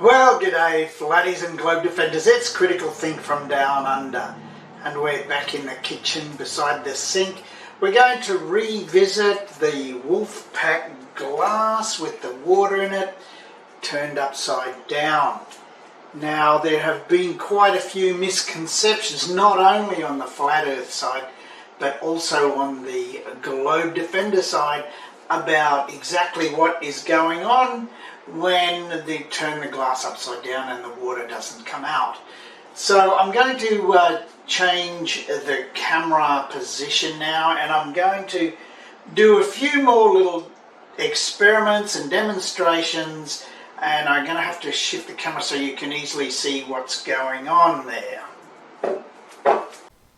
Well, g'day Flatties and Globe Defenders, it's Critical Think from Down Under, and we're back in the kitchen beside the sink. We're going to revisit the Wolfpack glass with the water in it turned upside down. Now, there have been quite a few misconceptions, not only on the Flat Earth side, but also on the Globe Defender side, about exactly what is going on when they turn the glass upside down and the water doesn't come out. So I'm going to change the camera position now, and I'm going to do a few more little experiments and demonstrations, and I'm going to have to shift the camera so you can easily see what's going on there.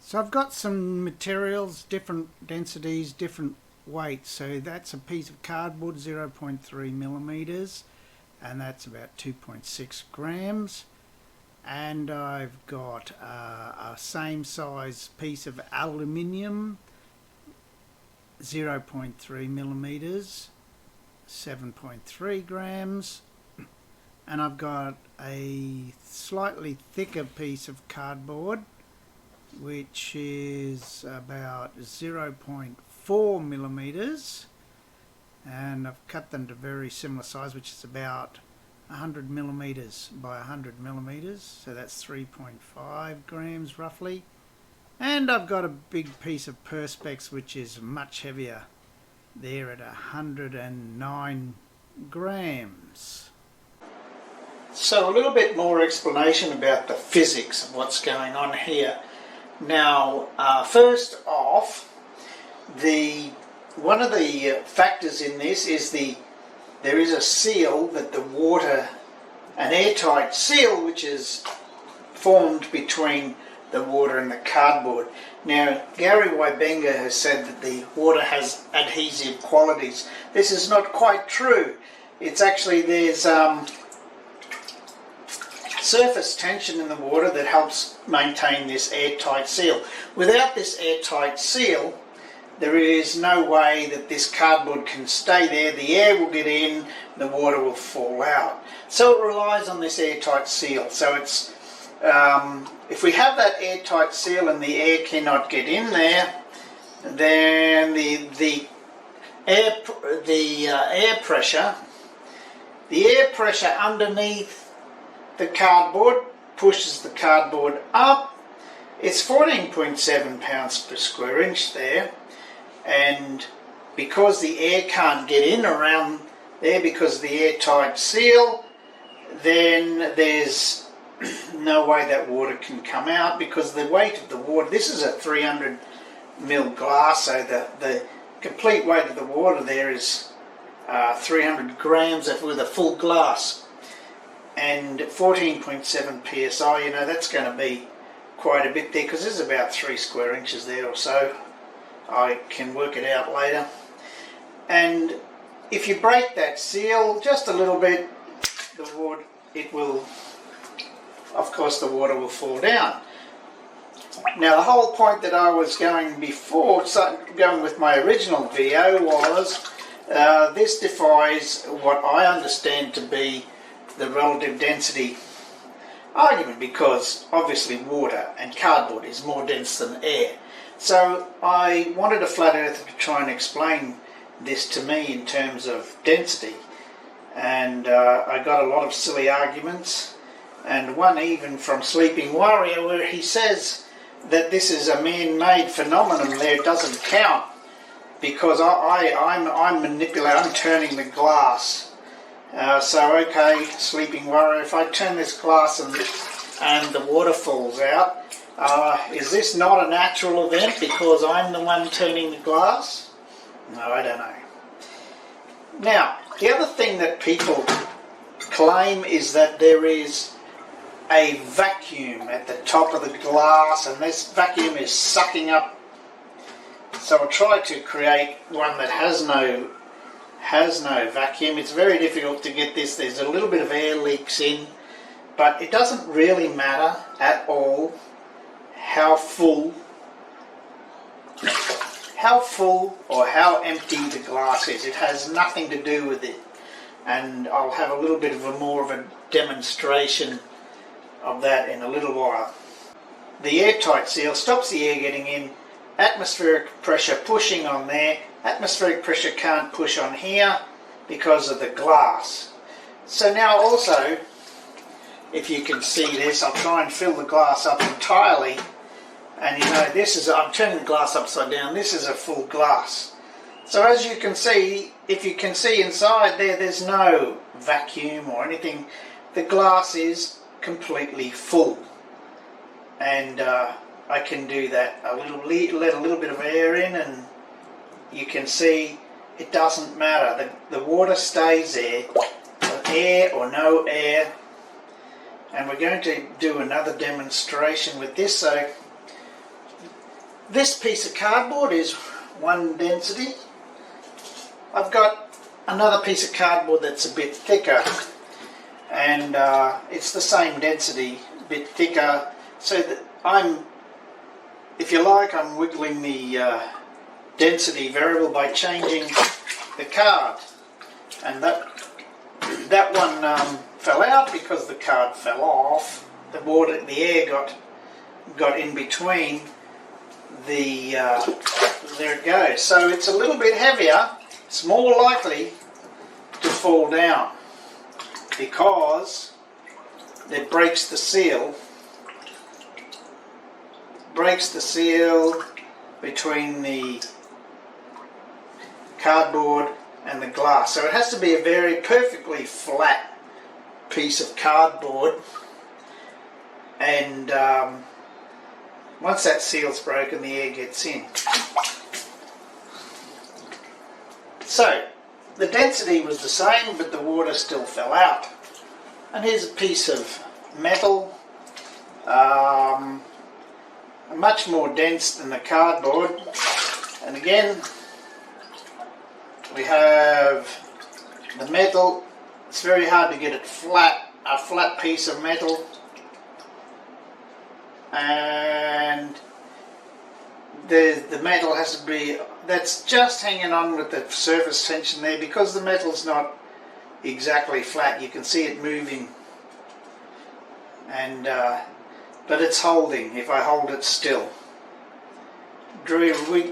So I've got some materials, different densities, different weights. So that's a piece of cardboard, 0.3 millimeters, and that's about 2.6 grams. And I've got a same size piece of aluminium, 0.3 millimeters, 7.3 grams. And I've got a slightly thicker piece of cardboard, which is about 0.4 millimeters, and I've cut them to very similar size, which is about 100 millimeters by 100 millimeters, so that's 3.5 grams roughly. And I've got a big piece of perspex, which is much heavier, there at 109 grams. So a little bit more explanation about the physics of what's going on here. Now, first off, one of the factors in this is there is a seal that the water, an airtight seal, which is formed between the water and the cardboard. Now, Gary Wybenga has said that the water has adhesive qualities. This is not quite true. It's actually, there's surface tension in the water that helps maintain this airtight seal. Without this airtight seal, there is no way that this cardboard can stay there. The air will get in, the water will fall out. So it relies on this airtight seal. So it's if we have that airtight seal and the air cannot get in there, then the air pressure underneath the cardboard pushes the cardboard up. It's 14.7 pounds per square inch there, and because the air can't get in around there because of the airtight seal, then there's no way that water can come out because the weight of the water, this is a 300 ml glass, so the complete weight of the water there is 300 grams with a full glass. And 14.7 psi, that's going to be quite a bit there because there's about 3 square inches there or so. I can work it out later. And if you break that seal just a little bit, the water will fall down. Now, the whole point that I was going before, going with my original video, was this defies what I understand to be the relative density argument, because obviously water and cardboard is more dense than air. So I wanted a flat earther to try and explain this to me in terms of density, and I got a lot of silly arguments, and one even from Sleeping Warrior where he says that this is a man-made phenomenon there, it doesn't count because I'm turning the glass. So okay, Sleeping Warrior, if I turn this glass and the water falls out, is this not a natural event because I'm the one turning the glass? No, I don't know. Now, the other thing that people claim is that there is a vacuum at the top of the glass, and this vacuum is sucking up. So I'll try to create one that has no vacuum. It's very difficult to get this. There's a little bit of air leaks in, but it doesn't really matter at all how full or how empty the glass is. It has nothing to do with it. And I'll have a little bit of more of a demonstration of that in a little while. The airtight seal stops the air getting in, atmospheric pressure pushing on there. Atmospheric pressure can't push on here because of the glass. So now also, if you can see this, I'll try and fill the glass up entirely. And you know, this is, I'm turning the glass upside down, this is a full glass. So as you can see, if you can see inside there, there's no vacuum or anything. The glass is completely full. And I can do that, let a little bit of air in, and you can see it doesn't matter. The water stays there, air or no air. And we're going to do another demonstration with this. So this piece of cardboard is one density. I've got another piece of cardboard that's a bit thicker, and it's the same density, a bit thicker. So that if you like, I'm wiggling the density variable by changing the card, and that one fell out because the card fell off. The air got in between. There it goes. So it's a little bit heavier. It's more likely to fall down because it breaks the seal. Breaks the seal between the cardboard and the glass. So it has to be a very perfectly flat piece of cardboard, and once that seal's broken, the air gets in. So the density was the same, but the water still fell out. And here's a piece of metal, much more dense than the cardboard. And again, we have the metal. It's very hard to get it flat, a flat piece of metal. And the metal has to be, that's just hanging on with the surface tension there, because the metal's not exactly flat. You can see it moving, and but it's holding if I hold it still.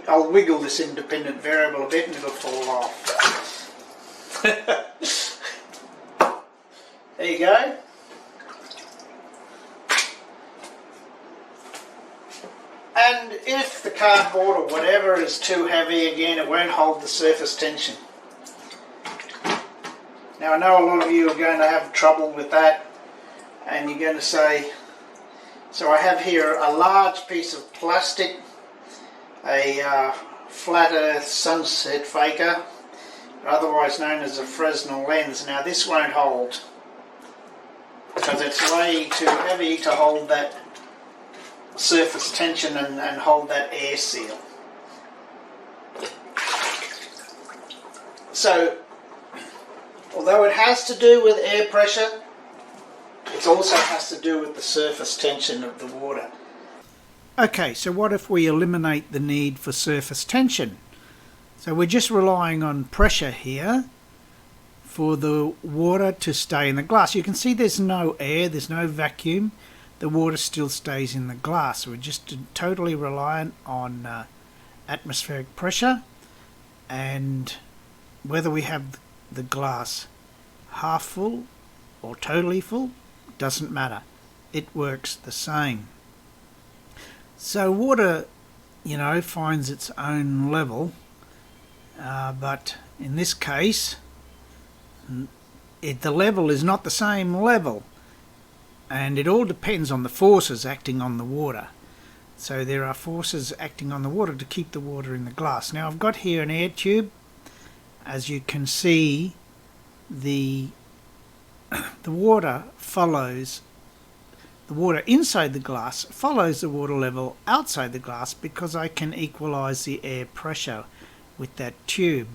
I'll wiggle this independent variable a bit and it'll fall off. There you go. And if the cardboard or whatever is too heavy, again, it won't hold the surface tension. Now I know a lot of you are going to have trouble with that, and you're going to say, so I have here a large piece of plastic, a flat earth sunset faker, otherwise known as a Fresnel lens. Now this won't hold because it's way too heavy to hold that surface tension and hold that air seal. So although it has to do with air pressure, it also has to do with the surface tension of the water. Okay, so what if we eliminate the need for surface tension? So we're just relying on pressure here for the water to stay in the glass. You can see there's no air, there's no vacuum. The water still stays in the glass. We're just totally reliant on atmospheric pressure, and whether we have the glass half full or totally full doesn't matter. It works the same. So water, you know, finds its own level, but in this case the level is not the same level, and it all depends on the forces acting on the water. So there are forces acting on the water to keep the water in the glass. Now I've got here an air tube. As you can see, the water follows, the water inside the glass follows the water level outside the glass, because I can equalize the air pressure with that tube.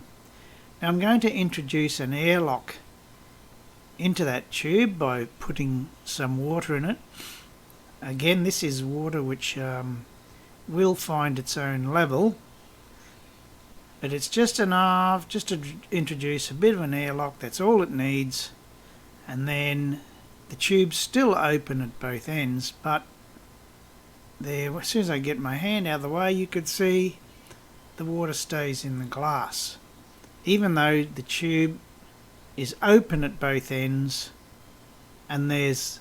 Now I'm going to introduce an airlock into that tube by putting some water in it. Again, this is water which will find its own level, but it's just enough just to introduce a bit of an airlock. That's all it needs, and then The tube's still open at both ends, but there, as soon as I get my hand out of the way, you could see the water stays in the glass. Even though the tube is open at both ends and there's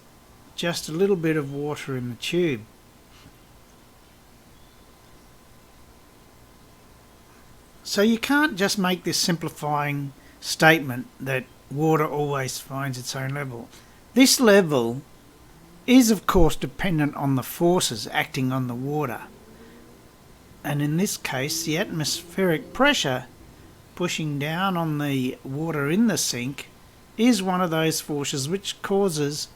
just a little bit of water in the tube. So you can't just make this simplifying statement that water always finds its own level. This level is of course dependent on the forces acting on the water, and in this case the atmospheric pressure pushing down on the water in the sink is one of those forces which causes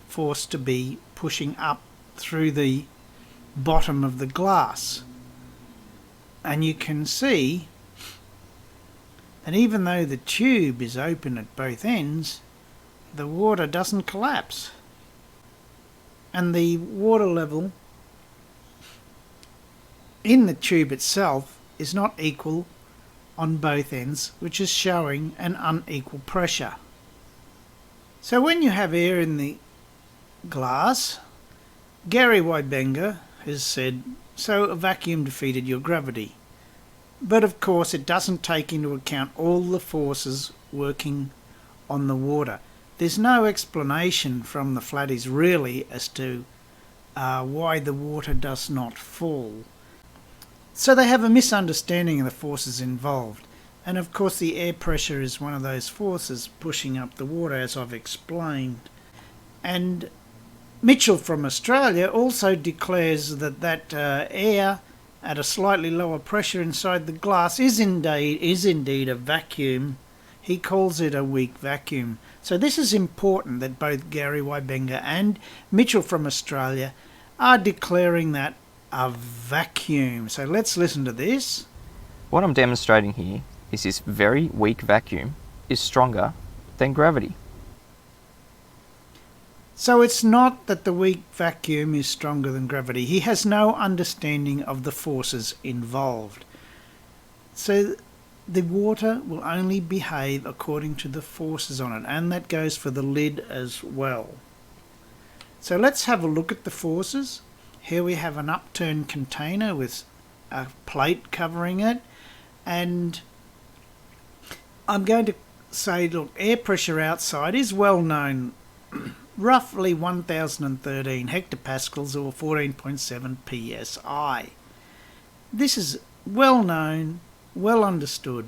force to be pushing up through the bottom of the glass. And you can see that even though the tube is open at both ends, the water doesn't collapse. And the water level in the tube itself is not equal on both ends, which is showing an unequal pressure. So when you have air in the glass, Gary Wiebenga has said, so a vacuum defeated your gravity. But of course it doesn't take into account all the forces working on the water. There's no explanation from the Flatties really as to why the water does not fall. So they have a misunderstanding of the forces involved. And of course the air pressure is one of those forces pushing up the water, as I've explained. And Mitchell from Australia also declares that air at a slightly lower pressure inside the glass is indeed a vacuum. He calls it a weak vacuum. So this is important that both Gary Wiebenga and Mitchell from Australia are declaring that a vacuum. So let's listen to this. What I'm demonstrating here is this very weak vacuum is stronger than gravity. So it's not that the weak vacuum is stronger than gravity. He has no understanding of the forces involved. So the water will only behave according to the forces on it, and that goes for the lid as well. So let's have a look at the forces. Here we have an upturned container with a plate covering it, and I'm going to say, look, air pressure outside is well known, roughly 1013 hectopascals or 14.7 psi. This is well known, well understood.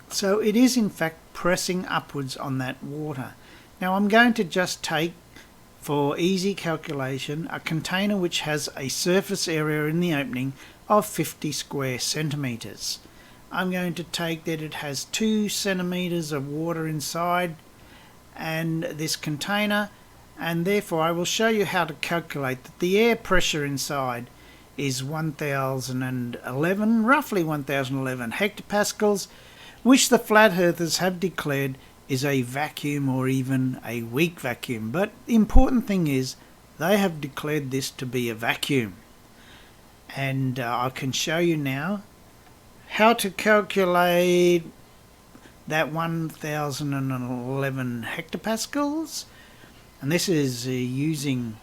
So it is in fact pressing upwards on that water. Now I'm going to just take, for easy calculation, a container which has a surface area in the opening of 50 square centimetres. I'm going to take that it has 2 centimetres of water inside and this container, and therefore I will show you how to calculate that the air pressure inside is 1011, roughly 1011 hectopascals, which the flat earthers have declared is a vacuum or even a weak vacuum. But the important thing is they have declared this to be a vacuum, and I can show you now how to calculate that 1011 hectopascals, and this is using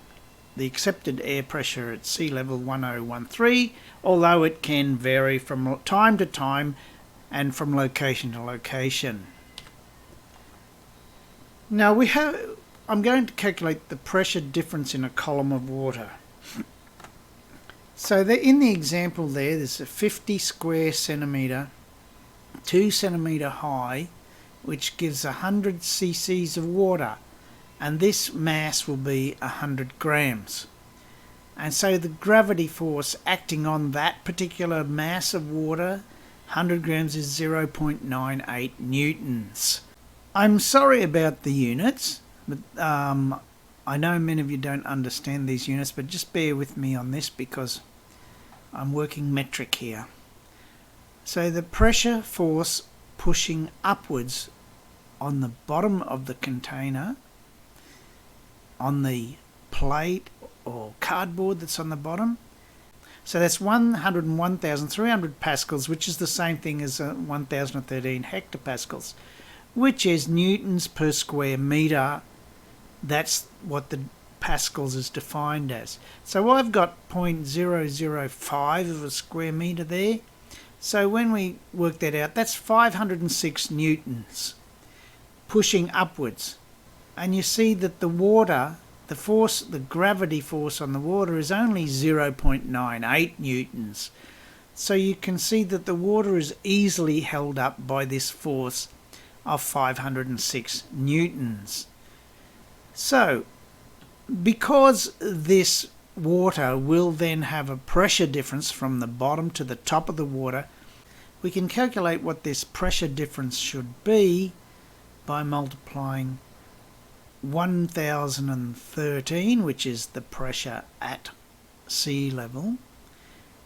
the accepted air pressure at sea level 1013, although it can vary from time to time and from location to location. Now I'm going to calculate the pressure difference in a column of water. So in the example there's a 50 square centimetre, 2 centimetre high, which gives 100 cc's of water, and this mass will be 100 grams. And so the gravity force acting on that particular mass of water, 100 grams, is 0.98 newtons. I'm sorry about the units, but I know many of you don't understand these units, but just bear with me on this because I'm working metric here. So the pressure force pushing upwards on the bottom of the container, on the plate or cardboard that's on the bottom, so that's 101,300 pascals, which is the same thing as 1013 hectopascals, which is newtons per square metre that's what the pascals is defined as. So I've got 0.005 of a square metre there. So when we work that out, that's 506 newtons pushing upwards. And you see that the water, the force, the gravity force on the water is only 0.98 newtons. So you can see that the water is easily held up by this force of 506 newtons. So because this water will then have a pressure difference from the bottom to the top of the water, we can calculate what this pressure difference should be by multiplying 1013, which is the pressure at sea level,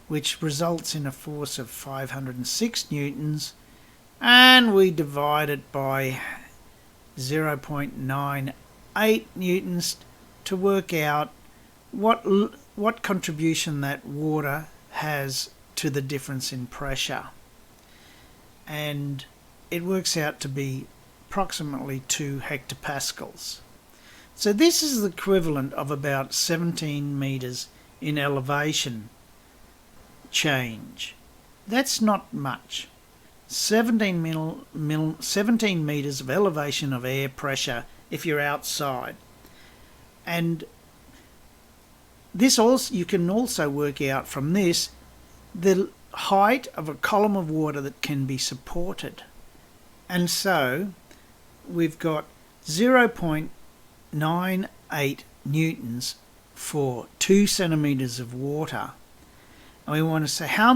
which results in a force of 506 newtons, and we divide it by 0.98 newtons to work out what contribution that water has to the difference in pressure. And it works out to be approximately 2 hectopascals. So this is the equivalent of about 17 metres in elevation change. That's not much. 17 metres of elevation of air pressure if you're outside. And this also, you can also work out from this the height of a column of water that can be supported. And so we've got 0.98 newtons for 2 centimetres of water. And we want to say how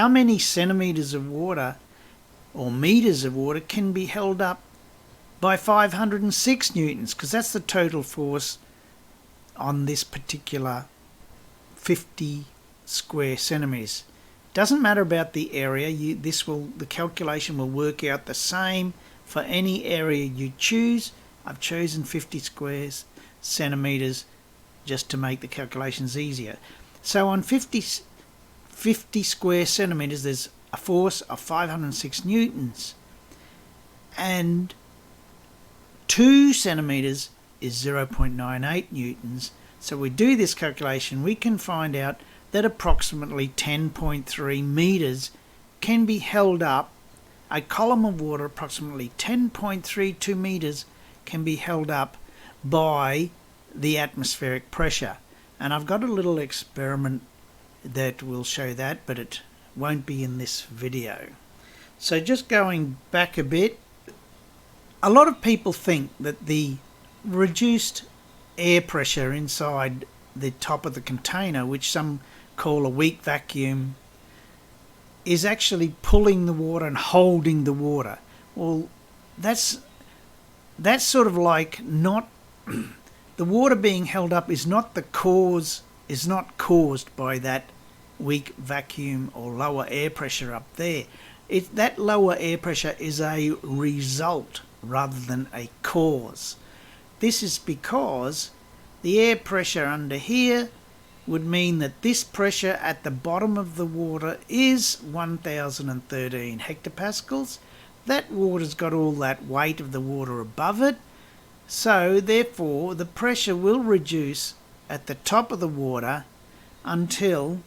many centimetres of water or metres of water can be held up by 506 newtons, because that's the total force on this particular 50 square centimetres. Doesn't matter about the area. The calculation will work out the same for any area you choose. I've chosen 50 square centimetres just to make the calculations easier. So on 50 square centimetres there's a force of 506 newtons, and 2 centimetres is 0.98 newtons. So we do this calculation, we can find out that approximately 10.3 metres can be held up. A column of water approximately 10.32 metres can be held up by the atmospheric pressure. And I've got a little experiment that will show that, but it won't be in this video. So just going back a bit, a lot of people think that the reduced air pressure inside the top of the container, which some call a weak vacuum, is actually pulling the water and holding the water. Well, that's sort of like not the water being held up is not caused by that weak vacuum or lower air pressure up there. That lower air pressure is a result rather than a cause. This is because the air pressure under here would mean that this pressure at the bottom of the water is 1013 hectopascals. That water's got all that weight of the water above it, so therefore the pressure will reduce at the top of the water until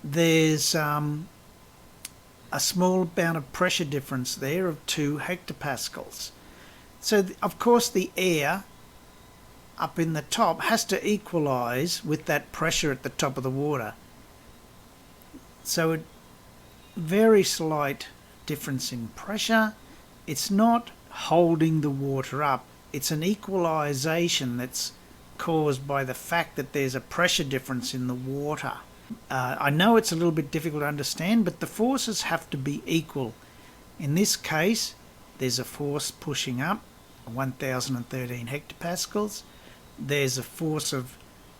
there's a small amount of pressure difference there of 2 hectopascals. So of course the air up in the top has to equalise with that pressure at the top of the water. So a very slight difference in pressure. It's not holding the water up. It's an equalisation that's caused by the fact that there's a pressure difference in the water. I know it's a little bit difficult to understand, but the forces have to be equal. In this case, there's a force pushing up, 1013 hectopascals. There's a force of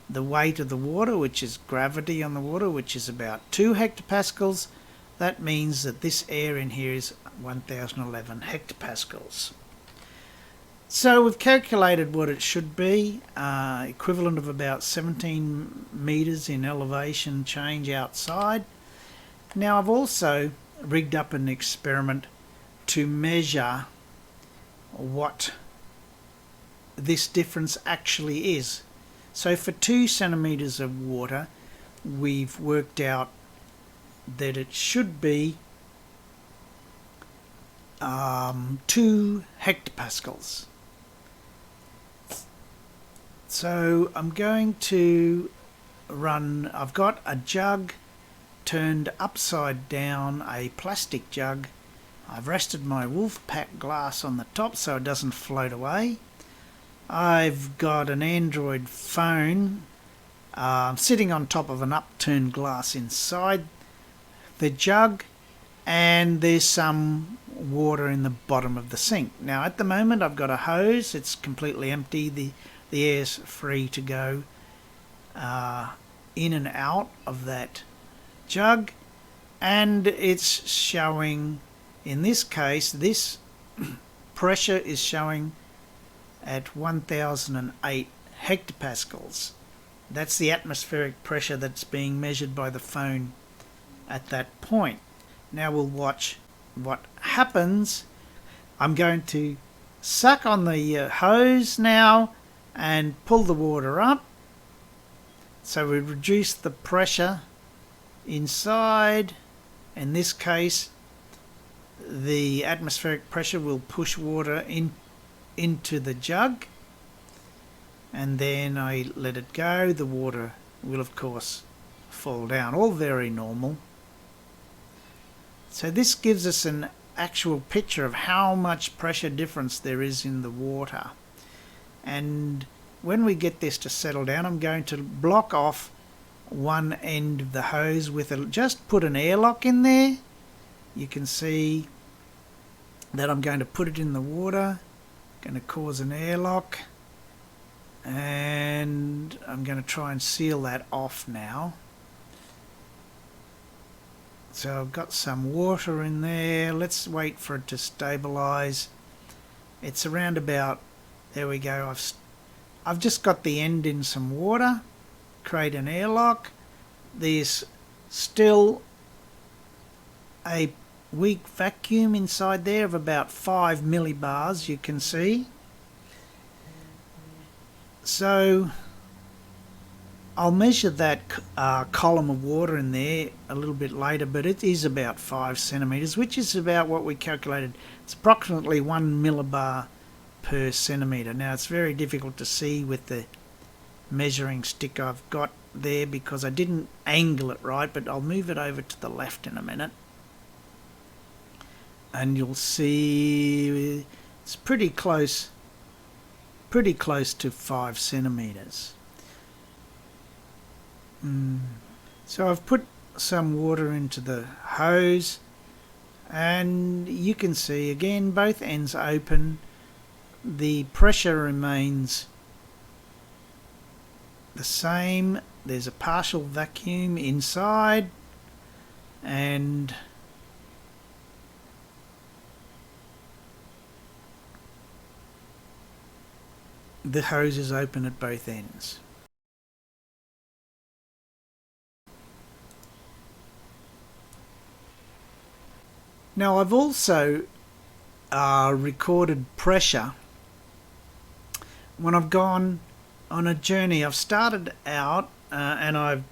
the weight of the water, which is gravity on the water, which is about 2 hectopascals. That means that this air in here is 1011 hectopascals. So we've calculated what it should be, equivalent of about 17 metres in elevation change outside. Now I've also rigged up an experiment to measure what this difference actually is. So for 2 centimeters of water, we've worked out that it should be 2 hectopascals. So I'm going to run, I've got a jug turned upside down, a plastic jug. I've rested my Wolfpack glass on the top so it doesn't float away. I've got an Android phone sitting on top of an upturned glass inside the jug, and there's some water in the bottom of the sink. Now at the moment I've got a hose, it's completely empty, the air's free to go in and out of that jug, and it's showing, in this case, this pressure is showing at 1008 hectopascals. That's the atmospheric pressure that's being measured by the phone at that point. Now we'll watch what happens. I'm going to suck on the hose now and pull the water up. So we reduce the pressure inside. In this case, the atmospheric pressure will push water into the jug, and then I let it go. The water will of course fall down, all very normal. So this gives us an actual picture of how much pressure difference there is in the water. And when we get this to settle down, I'm going to block off one end of the hose with just put an airlock in there. You can see that I'm going to put it in the water, going to cause an airlock, and I'm going to try and seal that off now. So I've got some water in there. Let's wait for it to stabilize. It's around about, there we go. I've just got the end in some water, create an airlock. There's still a weak vacuum inside there of about 5 millibars, you can see. So I'll measure that column of water in there a little bit later, but it is about 5 centimeters, which is about what we calculated. It's approximately 1 millibar per centimeter. Now it's very difficult to see with the measuring stick I've got there because I didn't angle it right, but I'll move it over to the left in a minute, and you'll see it's pretty close to 5 centimeters. So I've put some water into the hose, and you can see again both ends open. The pressure remains the same. There's a partial vacuum inside, and the hose is open at both ends. Now I've also recorded pressure when I've gone on a journey. I've started out and I've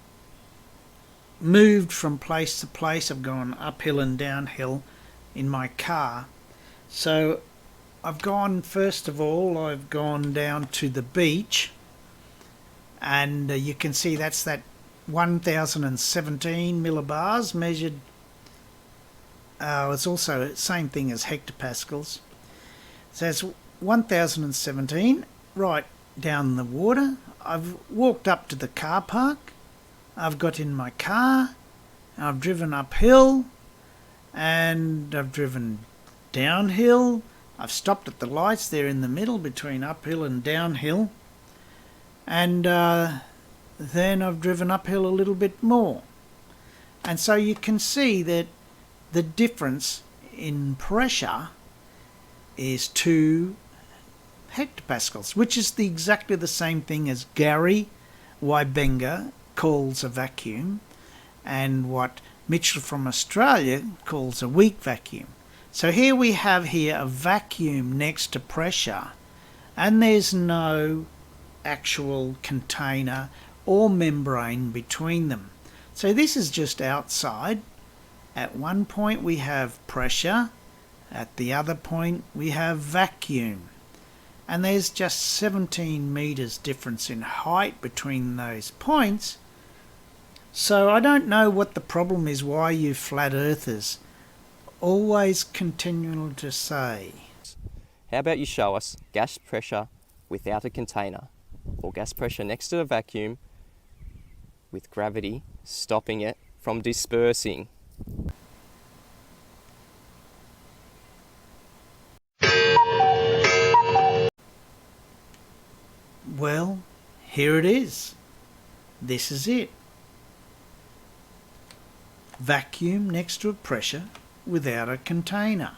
moved from place to place. I've gone uphill and downhill in my car. So I've gone, first of all, I've gone down to the beach, and you can see that's that 1017 millibars measured. It's also the same thing as hectopascals. So it's 1017 right down the water. I've walked up to the car park. I've got in my car. I've driven uphill, and I've driven downhill. I've stopped at the lights there in the middle between uphill and downhill, and then I've driven uphill a little bit more. And so you can see that the difference in pressure is 2 hectopascals, which is exactly the same thing as Gary Wybenga calls a vacuum, and what Mitchell from Australia calls a weak vacuum. So here we have a vacuum next to pressure and there's no actual container or membrane between them. So this is just outside. At one point we have pressure, at the other point we have vacuum, and there's just 17 meters difference in height between those points. So I don't know what the problem is, why you flat earthers always continue to say. How about you show us gas pressure without a container, or gas pressure next to the vacuum with gravity stopping it from dispersing? Well, here it is. This is it. Vacuum next to a pressure without a container.